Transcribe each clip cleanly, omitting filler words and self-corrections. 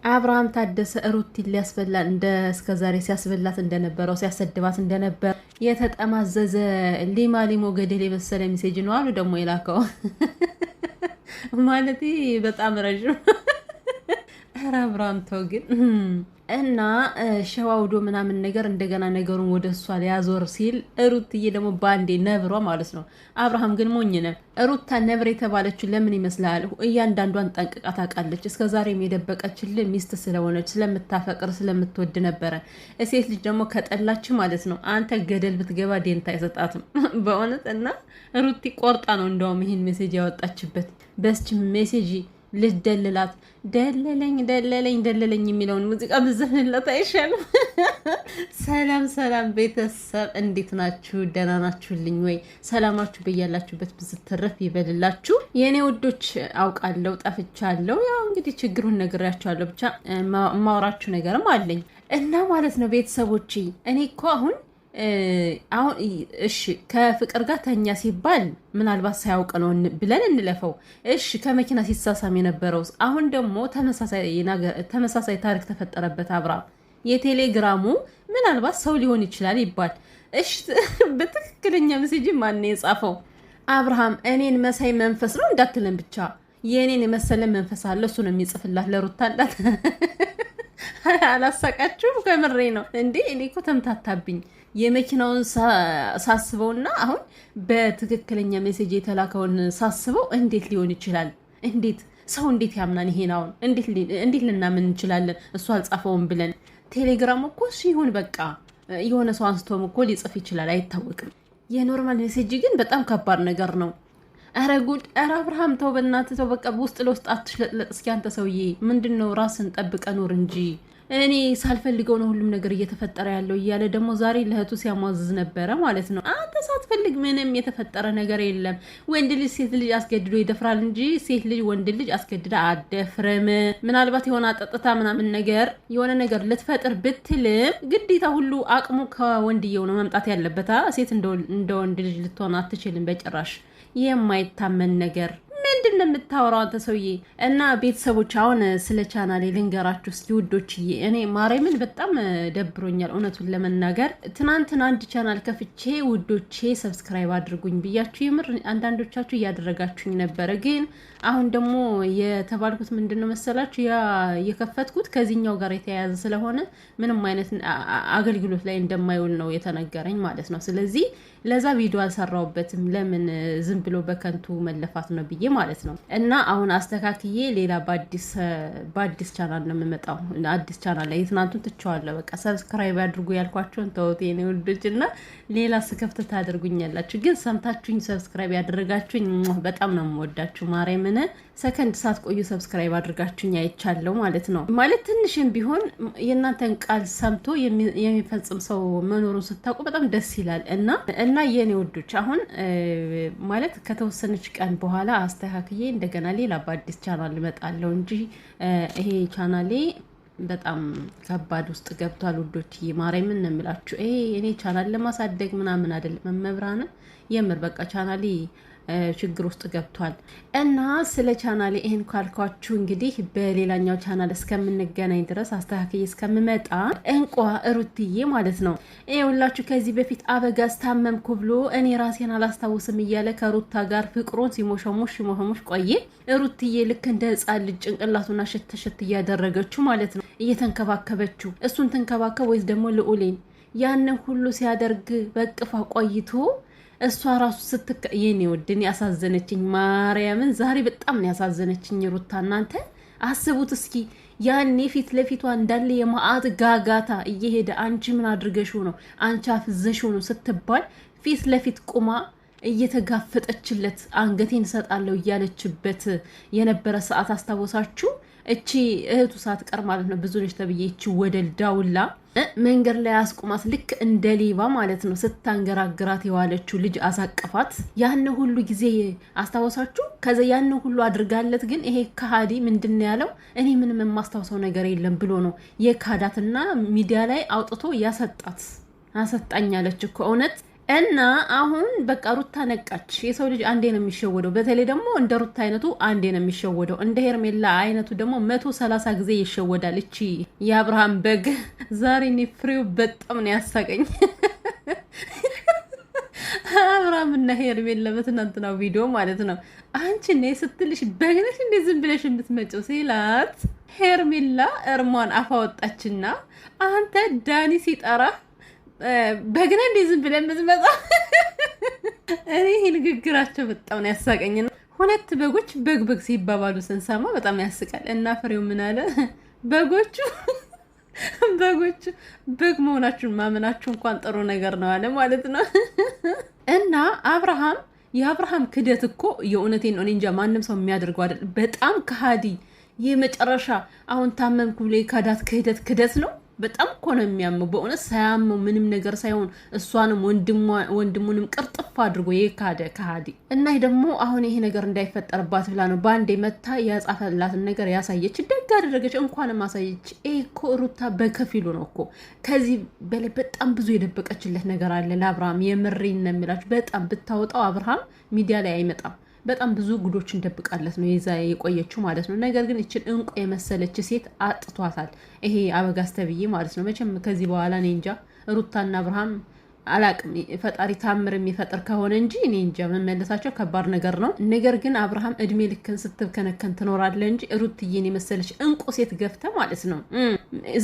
አብርሃም ታደሰ ሩቲ ሊያስበላ እንደ እስከዛሬ ሲያስበላት እንደነበረው ሲያሰድባት እንደነበር የተጠማዘዘ ሊማ ገደል የመሰለ ሜሴጅ ነው አሉ ደግሞ የላከው ማለት በጣም ረጅም ኧረ አብርሃም ተው ግን እና ሸዋውዶ ምናምን ነገር እንደገና ነገሩን ወደ እሷ ሊያዞር ሲል ሩትዬ ደግሞ ባንዴ ነብሯ ማለት ነው። አብርሃም ግን ሞኝ ነው። ሩታ ነብር የተባለችው ለምን ይመስላል? እያንዳንዷን ጠንቅቃ ታውቃለች። እስከዛሬም የደበቀችልን ሚስት ስለሆነች ስለምታፈቅር ስለምትወድ ነበረ። ሴት ልጅ ደግሞ ከጠላች ማለት ነው አንተ ገደል ብትገባ ዴንታ አይሰጣትም በእውነት። እና ሩቲ ቆርጣ ነው እንደውም ይህን ሜሴጅ ያወጣችበት። በስች ሜሴጅ ልጅ ደልላት ደለለኝ የሚለውን ሙዚቃ ብዘንላት አይሻልም? ሰላም ቤተሰብ እንዴት ናችሁ? ደህና ናችሁልኝ ወይ? ሰላማችሁ በያላችሁበት ብዝትረፍ ይበልላችሁ የኔ ውዶች። አውቃለሁ ጠፍቻለሁ። ያው እንግዲህ ችግሩን ነግሬያችኋለሁ። ብቻ ማውራችሁ ነገርም አለኝ እና ማለት ነው ቤተሰቦቼ። እኔ እኮ አሁን እሺ ከፍቅር ጋር ተኛ ሲባል ምናልባት ሳያውቅ ነው ብለን እንለፈው። እሺ ከመኪና ሲሳሳም የነበረው አሁን ደግሞ ተመሳሳይ ታሪክ ተፈጠረበት። አብርሃም የቴሌግራሙ ምናልባት ሰው ሊሆን ይችላል ይባል። እሺ በትክክለኛ ሜሴጅ ማን ነው የጻፈው? አብርሃም እኔን መሳይ መንፈስ ነው እንዳትለን ብቻ የኔን የመሰለ መንፈስ አለ። እሱ ነው የሚጽፍላት ለሩታ እንዳት አላሳቃችሁም? ከምሬ ነው እንዴ። እኔ እኮ ተምታታብኝ የመኪናውን ሳስበውና አሁን በትክክለኛ ሜሴጅ የተላከውን ሳስበው እንዴት ሊሆን ይችላል? እንዴት ሰው እንዴት ያምናን? ይሄን አሁን እንዴት ልናምን እንችላለን? እሱ አልጻፈውም ብለን ቴሌግራም እኮ ሲሆን በቃ የሆነ ሰው አንስቶም እኮ ሊጽፍ ይችላል፣ አይታወቅም። የኖርማል ሜሴጅ ግን በጣም ከባድ ነገር ነው። ኧረ ጉድ! ኧረ አብርሃም ተው በእናትህ ተው። በቃ ውስጥ ለውስጥ አትሽለጥለጥ እስኪ አንተ ሰውዬ። ምንድነው? ራስን ጠብቀ ኑር እንጂ። እኔ ሳልፈልገው ነው ሁሉም ነገር እየተፈጠረ ያለው እያለ ደግሞ ዛሬ ለእህቱ ሲያሟዝዝ ነበረ ማለት ነው። አንተ ሳትፈልግ ምንም የተፈጠረ ነገር የለም። ወንድ ልጅ ሴት ልጅ አስገድዶ ይደፍራል እንጂ ሴት ልጅ ወንድ ልጅ አስገድዳ አደፍርም። ምናልባት የሆነ አጠጥታ ምናምን ነገር የሆነ ነገር ልትፈጥር ብትልም ግዴታ ሁሉ አቅሙ ከወንድየው ነው መምጣት ያለበት። ሴት እንደ ወንድ ልጅ ልትሆን አትችልም በጭራሽ። የማይታመን ነገር ምንድን ነው የምታወራው አንተ ሰውዬ? እና ቤተሰቦች አሁን ስለ ቻናሌ ልንገራችሁ እስኪ ውዶችዬ። እኔ ማርያምን በጣም ደብሮኛል እውነቱን ለመናገር። ትናንትና አንድ ቻናል ከፍቼ ውዶቼ ሰብስክራይብ አድርጉኝ ብያችሁ የምር አንዳንዶቻችሁ እያደረጋችሁኝ ነበረ። ግን አሁን ደግሞ የተባልኩት ምንድን ነው መሰላችሁ? ያ የከፈትኩት ከዚህኛው ጋር የተያያዘ ስለሆነ ምንም አይነት አገልግሎት ላይ እንደማይውል ነው የተነገረኝ ማለት ነው። ስለዚህ ለዛ ቪዲዮ አልሰራውበትም። ለምን ዝም ብሎ በከንቱ መለፋት ነው ብዬ ማለት ነው። እና አሁን አስተካክዬ ሌላ በአዲስ ቻናል ነው የምመጣው። አዲስ ቻናል ላይ ትናንቱን ትቼዋለሁ። በቃ ሰብስክራይብ አድርጉ ያልኳቸውን ተውት የኔ ውዶች። እና ሌላ ስከፍት ታደርጉኛላችሁ። ግን ሰምታችሁኝ ሰብስክራይብ ያደረጋችሁኝ በጣም ነው የምወዳችሁ። ማርያምን ሰከንድ ሳትቆዩ ሰብስክራይብ አድርጋችሁኝ አይቻለሁ ማለት ነው። ማለት ትንሽም ቢሆን የእናንተን ቃል ሰምቶ የሚፈጽም ሰው መኖሩን ስታውቁ በጣም ደስ ይላል። እና የኔ ውዶች አሁን ማለት ከተወሰነች ቀን በኋላ አስተካክዬ እንደገና ሌላ በአዲስ ቻናል እመጣለሁ እንጂ ይሄ ቻናሌ በጣም ከባድ ውስጥ ገብቷል ውዶች። ማርያምን ነው የምላችሁ። እኔ ቻናል ለማሳደግ ምናምን አይደለም መብራን የምር በቃ ቻናሌ ችግር ውስጥ ገብቷል። እና ስለ ቻናሌ ይሄን ካልኳችሁ እንግዲህ በሌላኛው ቻናል እስከምንገናኝ ድረስ አስተካክዬ እስከምመጣ እንቋ ሩትዬ ማለት ነው። ይኸውላችሁ ከዚህ በፊት አበጋዝ ታመምኩ ብሎ እኔ ራሴን አላስታውስም እያለ ከሩታ ጋር ፍቅሩን ሲሞሸሙሽ ቆየ። ሩትዬ ልክ እንደ ሕፃን ልጅ ጭንቅላቱን አሸተሸት እያደረገችው ማለት ነው፣ እየተንከባከበችው። እሱን ትንከባከብ ወይስ ደግሞ ልዑሌን? ያንን ሁሉ ሲያደርግ በቅፋ ቆይቶ እሷ ራሱ የኔ ወድን ያሳዘነችኝ ማርያምን ዛሬ በጣም ነው ያሳዘነችኝ ሩታ። እናንተ አስቡት እስኪ ያኔ ፊት ለፊቷ እንዳለ የማአት ጋጋታ እየሄደ አንቺ ምን አድርገሽው ነው አንቺ አፍዘሽው ነው ስትባል ፊት ለፊት ቁማ እየተጋፈጠችለት አንገቴን እሰጣለሁ እያለችበት የነበረ ሰዓት አስታወሳችሁ? እቺ እህቱ ሳትቀር ማለት ነው ብዙ ልጅ ተብዬ እቺ ወደል ዳውላ መንገድ ላይ አስቁማት ልክ እንደ ሌባ ማለት ነው ስታንገራግራት የዋለችው ልጅ አሳቀፋት። ያን ሁሉ ጊዜ አስታወሳችሁ? ከዛ ያን ሁሉ አድርጋለት ግን ይሄ ከሃዲ ምንድን ያለው? እኔ ምንም የማስታውሰው ነገር የለም ብሎ ነው የካዳትና ሚዲያ ላይ አውጥቶ ያሰጣት። አሰጣኛለች እኮ እውነት እና አሁን በቃ ሩታ ነቃች። የሰው ልጅ አንዴ ነው የሚሸወደው። በተለይ ደግሞ እንደ ሩታ አይነቱ አንዴ ነው የሚሸወደው። እንደ ሄርሜላ አይነቱ ደግሞ 130 ጊዜ ይሸወዳል። እቺ የአብርሃም በግ ዛሬ እኔ ፍሬው በጣም ነው ያሳቀኝ። አብርሃም እና ሄርሜላ በትናንትናው ቪዲዮ ማለት ነው አንቺ ነይ ስትልሽ በግነሽ እንዴ ዝም ብለሽ የምትመጪው ሲላት ሄርሜላ እርሟን አፋወጣችና አንተ ዳኒ ሲጠራ በግነ እንዴ ዝም ብለን ምዝመጣ። እኔ ይሄ ንግግራቸው በጣም ነው ያሳቀኝና ሁለት በጎች በግ ሲባባሉ ስንሰማ በጣም ያስቃል። እና ፍሬው ምን አለ በጎቹ በግ መሆናችሁን ማመናችሁ እንኳን ጥሩ ነገር ነው አለ ማለት ነው። እና የአብርሃም ክደት እኮ የእውነቴን ነው። እኔ እንጃ ማንም ሰው የሚያደርገው አይደል። በጣም ከሃዲ የመጨረሻ አሁን ታመምኩ ብሎ የካዳት ክደት ነው። በጣም እኮ ነው የሚያመው በእውነት ሳያመው ምንም ነገር ሳይሆን እሷንም ወንድሙንም ቅርጥፍ አድርጎ የካደ ከሃዲ እና ደግሞ አሁን ይሄ ነገር እንዳይፈጠርባት ብላ ነው በአንዴ መታ ያጻፈላትን ነገር ያሳየች። ደግ አደረገች፣ እንኳንም አሳየች። ይሄ እኮ ሩታ በከፊሉ ነው እኮ። ከዚህ በላይ በጣም ብዙ የደበቀችለት ነገር አለ ለአብርሃም። የምሬን ነው የምላችሁ። በጣም ብታወጣው አብርሃም ሚዲያ ላይ አይመጣም። በጣም ብዙ ጉዶችን ደብቃለት ነው የዛ የቆየችው ማለት ነው። ነገር ግን እችን እንቁ የመሰለች ሴት አጥቷታል ይሄ አበጋዝ ተብዬ ማለት ነው። መቼም ከዚህ በኋላ እኔ እንጃ ሩታና አብርሃም አላቅም። ፈጣሪ ታምር የሚፈጥር ከሆነ እንጂ እኔ እንጃ መመለሳቸው ከባድ ነገር ነው። ነገር ግን አብርሃም እድሜ ልክን ስትብከነከን ትኖራለ እንጂ ሩትዬን የመሰለች እንቁ ሴት ገፍተ ማለት ነው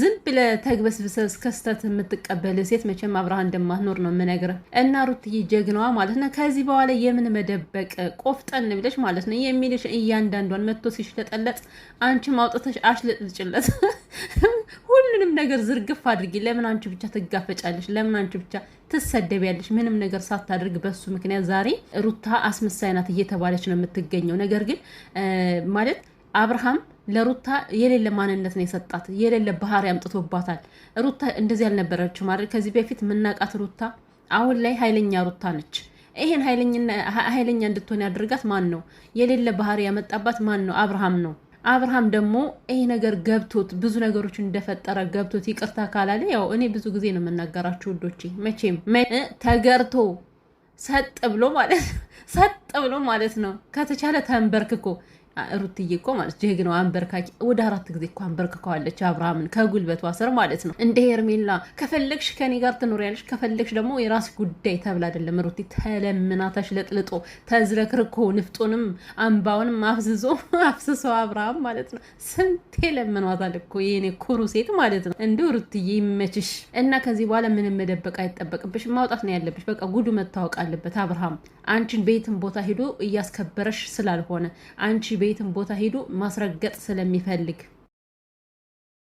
ዝም ብለ ተግበስብሰ ከስተት የምትቀበል ሴት መቼም አብርሃም እንደማትኖር ነው የምነግርህ። እና ሩትዬ ጀግናዋ ማለት ነው። ከዚህ በኋላ የምን መደበቅ ቆፍጠን ብለሽ ማለት ነው የሚልሽ እያንዳንዷን መጥቶ ሲሽለጠለጥ አንቺ ማውጣተሽ አሽለጥልጭለት ሁሉንም ነገር ዝርግፍ አድርጊ። ለምን አንቺ ብቻ ትጋፈጫለሽ? ለምን አንቺ ብቻ ትሰደቢያለሽ? ምንም ነገር ሳታደርግ በሱ ምክንያት ዛሬ ሩታ አስመሳይ ናት እየተባለች ነው የምትገኘው። ነገር ግን ማለት አብርሃም ለሩታ የሌለ ማንነት ነው የሰጣት፣ የሌለ ባህሪ አምጥቶባታል። ሩታ እንደዚህ ያልነበረችው ማለት ከዚህ በፊት የምናውቃት ሩታ አሁን ላይ ኃይለኛ ሩታ ነች። ይሄን ኃይለኛ እንድትሆን ያደርጋት ማን ነው? የሌለ ባህሪ ያመጣባት ማን ነው? አብርሃም ነው። አብርሃም ደግሞ ይሄ ነገር ገብቶት ብዙ ነገሮች እንደፈጠረ ገብቶት ይቅርታ ካላለ ያው እኔ ብዙ ጊዜ ነው የምናገራችሁ ውዶቼ፣ መቼም ተገርቶ ሰጥ ብሎ ማለት ነው ከተቻለ ተንበርክኮ ሩትዬ እኮ ማለት ጀግናው አንበርካኪ ወደ 4 ጊዜ እኮ አንበርክከዋለች አብርሃምን ከጉልበቷ ስር ማለት ነው። እንደ ሄርሜላ ከፈለግሽ ከኔ ጋር ትኖሪያለሽ ከፈለግሽ ደግሞ የራስ ጉዳይ ተብላ አይደለም ሩቲ ተለምና ተሽለጥልጦ ተዝረክርኮ ንፍጡንም አንባውንም አፍስሶ አብርሃም ማለት ነው ስንቴ ለምኗታል እኮ የኔ ኩሩ ሴት ማለት ነው። እንደ ሩትዬ ይመችሽ እና ከዚህ በኋላ ምንም መደበቅ አይጠበቅብሽ፣ ማውጣት ነው ያለብሽ። በቃ ጉዱ መታወቅ አለበት። አብርሃም አንቺን ቤትም ቦታ ሄዶ እያስከበረሽ ስላልሆነ አንቺ ቤትም ቦታ ሄዶ ማስረገጥ ስለሚፈልግ